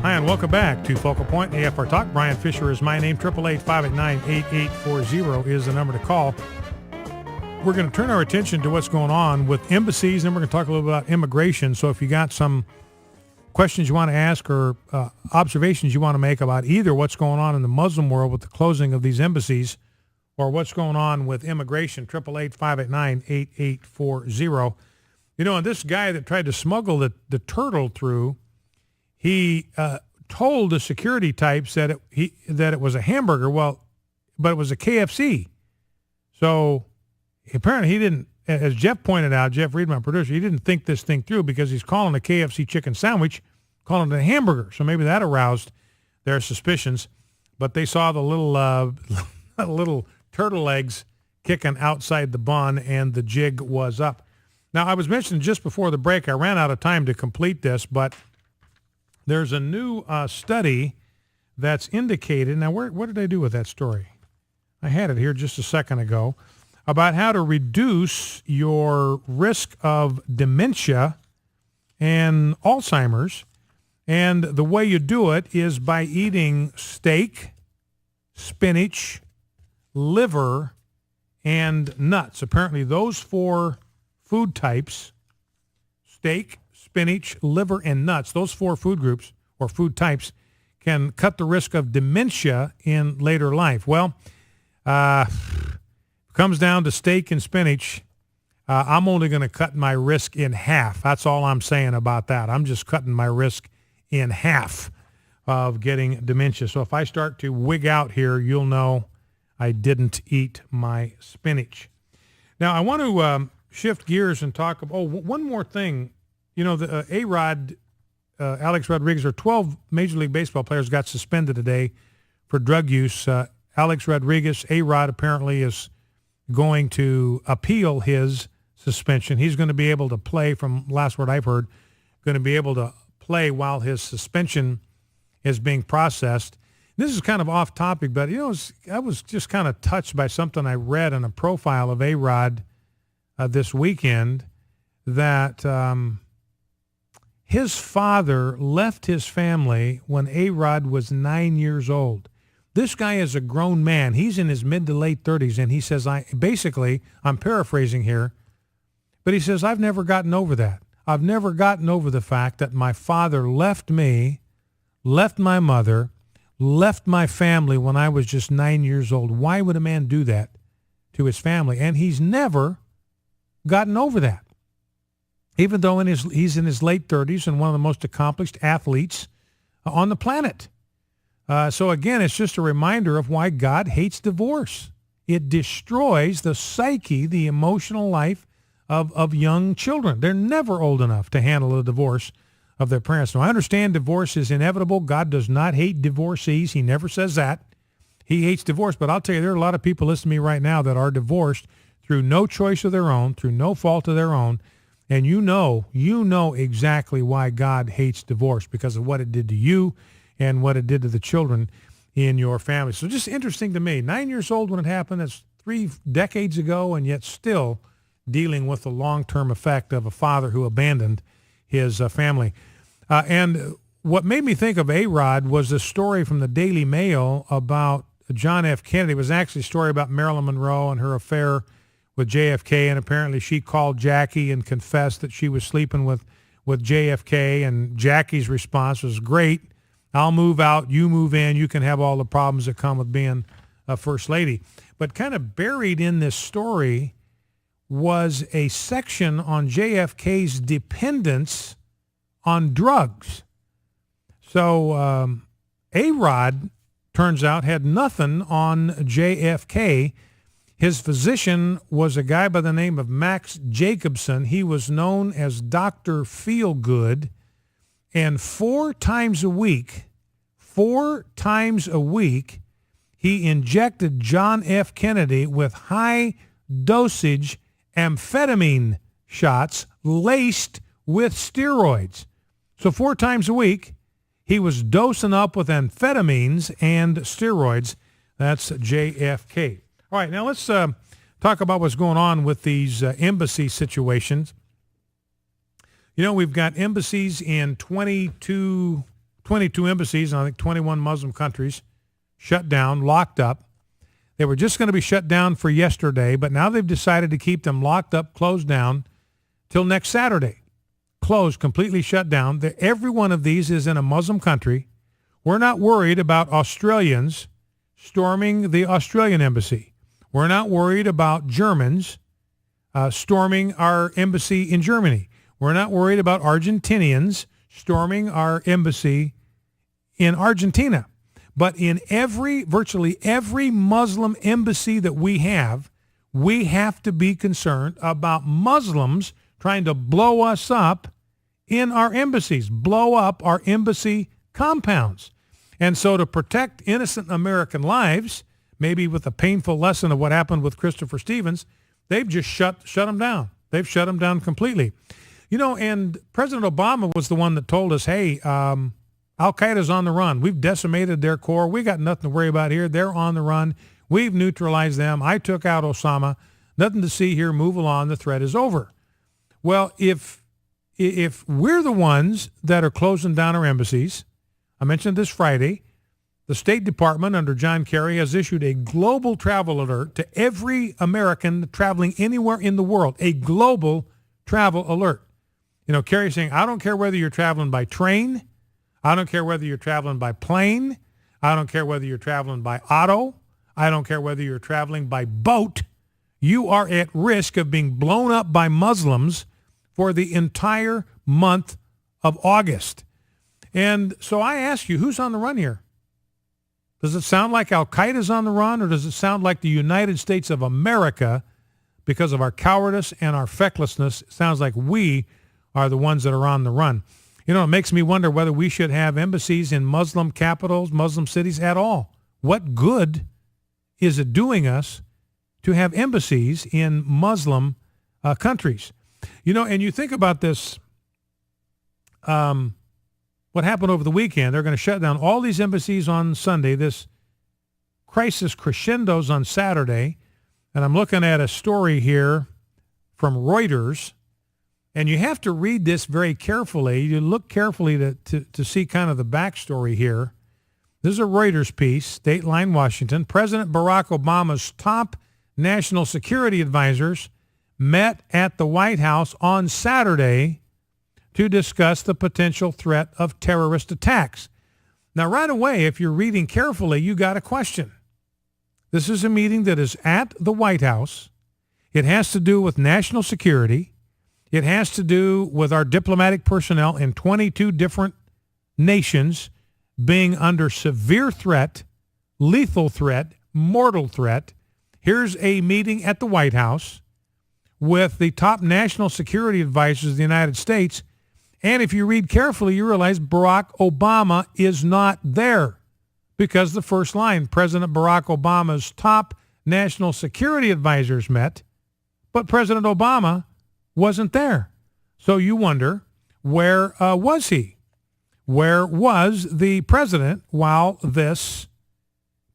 Hi, and welcome back to Focal Point AFR Talk. Brian Fisher is my name. 888-589-8840 is the number to call. We're going to turn our attention to what's going on with embassies, and we're going to talk a little bit about immigration. So if you got some questions you want to ask or observations you want to make about either what's going on in the Muslim world with the closing of these embassies or what's going on with immigration, 888-589-8840. You know, and this guy that tried to smuggle the turtle through, he told the security types that it was a hamburger, but it was a KFC. So apparently he didn't, as Jeff pointed out, Jeff Reed, my producer, he didn't think this thing through because he's calling a KFC chicken sandwich, calling it a hamburger. So maybe that aroused their suspicions. But they saw the little turtle legs kicking outside the bun, and the jig was up. Now, I was mentioning just before the break, I ran out of time to complete this, but there's a new study that's indicated. Now, what did I do with that story? I had it here just a second ago about how to reduce your risk of dementia and Alzheimer's. And the way you do it is by eating steak, spinach, liver, and nuts. Apparently, those four food types, steak, spinach, liver, and nuts, those four food groups or food types can cut the risk of dementia in later life. Well, comes down to steak and spinach, I'm only going to cut my risk in half. That's all I'm saying about that. I'm just cutting my risk in half of getting dementia. So if I start to wig out here, you'll know I didn't eat my spinach. Now, I want to shift gears and talk about, one more thing. You know, the A-Rod, Alex Rodriguez, or 12 Major League Baseball players got suspended today for drug use. Alex Rodriguez, A-Rod, apparently is going to appeal his suspension. He's going to be able to play, from last word I've heard, going to be able to play while his suspension is being processed. This is kind of off topic, but, you know, I was just kind of touched by something I read in a profile of A-Rod this weekend, that his father left his family when A-Rod was 9 years old. This guy is a grown man. He's in his mid to late 30s, and he says, I'm paraphrasing here, but he says, I've never gotten over that. I've never gotten over the fact that my father left me, left my mother, left my family when I was just 9 years old. Why would a man do that to his family? And he's never gotten over that. Even though he's in his late 30s and one of the most accomplished athletes on the planet. So again, it's just a reminder of why God hates divorce. It destroys the psyche, the emotional life of young children. They're never old enough to handle a divorce of their parents. Now, I understand divorce is inevitable. God does not hate divorcees. He never says that. He hates divorce. But I'll tell you, there are a lot of people listening to me right now that are divorced through no choice of their own, through no fault of their own. And you know exactly why God hates divorce, because of what it did to you and what it did to the children in your family. So just interesting to me. 9 years old when it happened. That's 3 decades ago, and yet still dealing with the long-term effect of a father who abandoned his family. And what made me think of A-Rod was a story from the Daily Mail about John F. Kennedy. It was actually a story about Marilyn Monroe and her affair with JFK, and apparently she called Jackie and confessed that she was sleeping with JFK, and Jackie's response was, great, I'll move out, you move in, you can have all the problems that come with being a first lady. But kind of buried in this story was a section on JFK's dependence on drugs. So A-Rod, turns out, had nothing on JFK. His physician was a guy by the name of Max Jacobson. He was known as Dr. Feelgood. And 4 times a week, he injected John F. Kennedy with high-dosage amphetamine shots laced with steroids. So 4 times a week, he was dosing up with amphetamines and steroids. That's JFK. All right, now let's talk about what's going on with these embassy situations. You know, we've got embassies in 22 22 embassies in, I think, 21 Muslim countries shut down, locked up. They were just going to be shut down for yesterday, but now they've decided to keep them locked up, closed down till next Saturday. Closed, completely shut down. Every one of these is in a Muslim country. We're not worried about Australians storming the Australian embassy. We're not worried about Germans storming our embassy in Germany. We're not worried about Argentinians storming our embassy in Argentina. But in virtually every Muslim embassy that we have to be concerned about Muslims trying to blow us up in our embassies, blow up our embassy compounds. And so to protect innocent American lives, maybe with a painful lesson of what happened with Christopher Stevens, they've just shut them down. They've shut them down completely. You know, and President Obama was the one that told us, hey, Al-Qaeda's on the run. We've decimated their core. We got nothing to worry about here. They're on the run. We've neutralized them. I took out Osama. Nothing to see here. Move along. The threat is over. Well, if we're the ones that are closing down our embassies, I mentioned this Friday, the State Department under John Kerry has issued a global travel alert to every American traveling anywhere in the world, a global travel alert. You know, Kerry's saying, I don't care whether you're traveling by train. I don't care whether you're traveling by plane. I don't care whether you're traveling by auto. I don't care whether you're traveling by boat. You are at risk of being blown up by Muslims for the entire month of August. And so I ask you, who's on the run here? Does it sound like Al-Qaeda's on the run, or does it sound like the United States of America, because of our cowardice and our fecklessness, it sounds like we are the ones that are on the run? You know, it makes me wonder whether we should have embassies in Muslim capitals, Muslim cities at all. What good is it doing us to have embassies in Muslim countries? You know, and you think about this, what happened over the weekend. They're going to shut down all these embassies on Sunday. This crisis crescendos on Saturday. And I'm looking at a story here from Reuters. And you have to read this very carefully. You look carefully to see kind of the backstory here. This is a Reuters piece, Dateline, Washington. President Barack Obama's top national security advisors met at the White House on Saturday to discuss the potential threat of terrorist attacks. Now, right away, if you're reading carefully, you got a question. This is a meeting that is at the White House. It has to do with national security. It has to do with our diplomatic personnel in 22 different nations being under severe threat, lethal threat, mortal threat. Here's a meeting at the White House with the top national security advisors of the United States. And if you read carefully, you realize Barack Obama is not there, because the first line, President Barack Obama's top national security advisors met, but President Obama wasn't there. So you wonder, where was he? Where was the president while this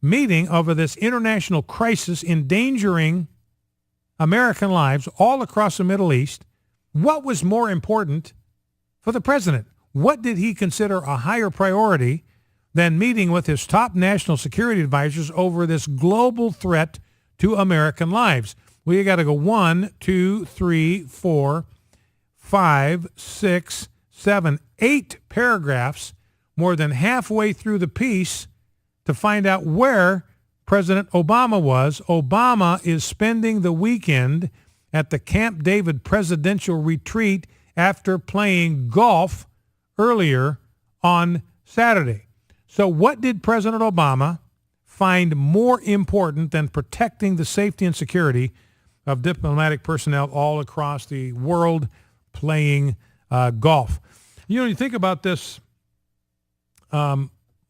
meeting over this international crisis endangering American lives all across the Middle East? What was more important for the president? What did he consider a higher priority than meeting with his top national security advisors over this global threat to American lives? Well, you got to go 1, 2, 3, 4, 5, 6, 7, 8 paragraphs, more than halfway through the piece, to find out where President Obama was. Obama is spending the weekend at the Camp David presidential retreat after playing golf earlier on Saturday. So what did President Obama find more important than protecting the safety and security of diplomatic personnel all across the world playing golf? You know, you think about this,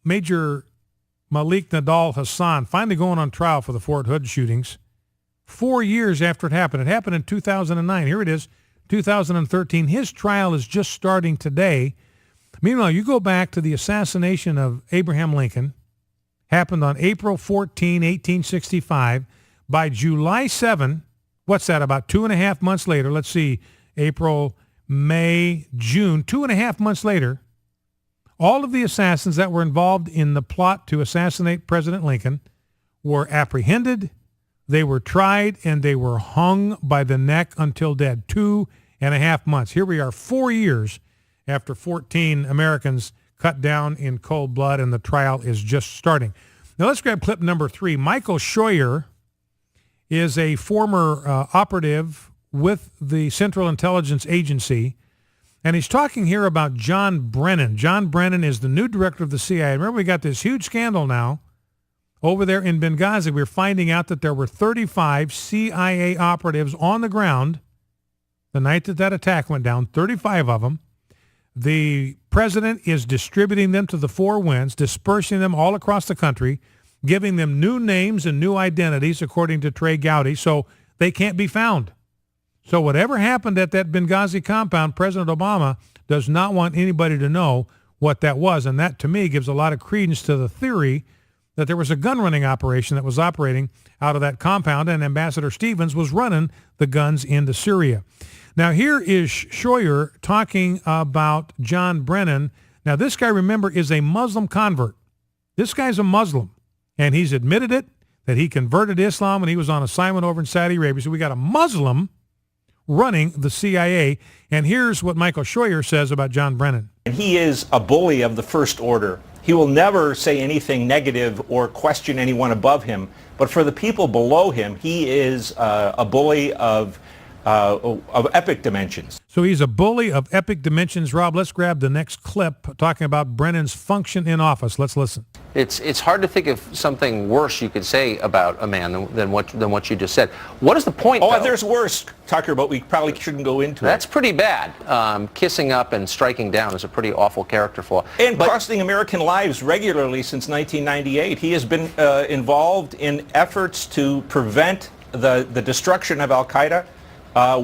Major Malik Nadal Hassan finally going on trial for the Fort Hood shootings 4 years after it happened. It happened in 2009. Here it is, 2013. His trial is just starting today. Meanwhile, you go back to the assassination of Abraham Lincoln, happened on April 14, 1865. By July 7, what's that, about 2.5 months later, let's see, April, May, June, 2.5 months later, All of the assassins that were involved in the plot to assassinate President Lincoln were apprehended, they were tried, and they were hung by the neck until dead. 2.5 months. Here we are 4 years after 14 Americans cut down in cold blood, and the trial is just starting. Now let's grab clip number 3. Michael Scheuer is a former operative with the Central Intelligence Agency, and he's talking here about John Brennan. John Brennan is the new director of the CIA. Remember, we got this huge scandal now over there in Benghazi. We're finding out that there were 35 CIA operatives on the ground the night that attack went down, 35 of them. The president is distributing them to the four winds, dispersing them all across the country, giving them new names and new identities, according to Trey Gowdy, so they can't be found. So whatever happened at that Benghazi compound, President Obama does not want anybody to know what that was. And that, to me, gives a lot of credence to the theory that there was a gun-running operation that was operating out of that compound, and Ambassador Stevens was running the guns into Syria. Now, here is Scheuer talking about John Brennan. Now, this guy, remember, is a Muslim convert. This guy's a Muslim, and he's admitted it, that he converted to Islam when he was on assignment over in Saudi Arabia. So we got a Muslim running the CIA, and here's what Michael Scheuer says about John Brennan. He is a bully of the first order. He will never say anything negative or question anyone above him, but for the people below him, he is a bully of epic dimensions. So he's a bully of epic dimensions. Rob, let's grab the next clip talking about Brennan's function in office. Let's listen. It's hard to think of something worse you could say about a man than what you just said. What is the point, though? Oh, there's worse, Tucker, but we probably shouldn't go into it. That's pretty bad. Kissing up and striking down is a pretty awful character flaw. And costing American lives regularly since 1998. He has been involved in efforts to prevent the destruction of al-Qaeda,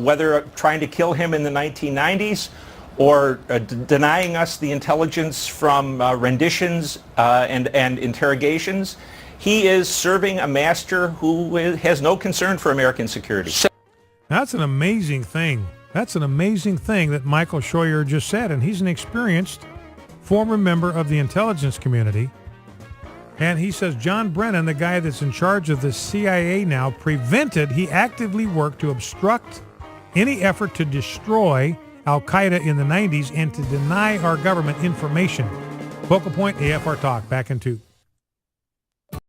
whether trying to kill him in the 1990s or denying us the intelligence from renditions and interrogations. He is serving a master who has no concern for American security. That's an amazing thing. That's an amazing thing that Michael Scheuer just said, and he's an experienced former member of the intelligence community. And he says John Brennan, the guy that's in charge of the CIA now, he actively worked to obstruct any effort to destroy al-Qaeda in the 90s and to deny our government information. Focal Point, AFR Talk, back in 2.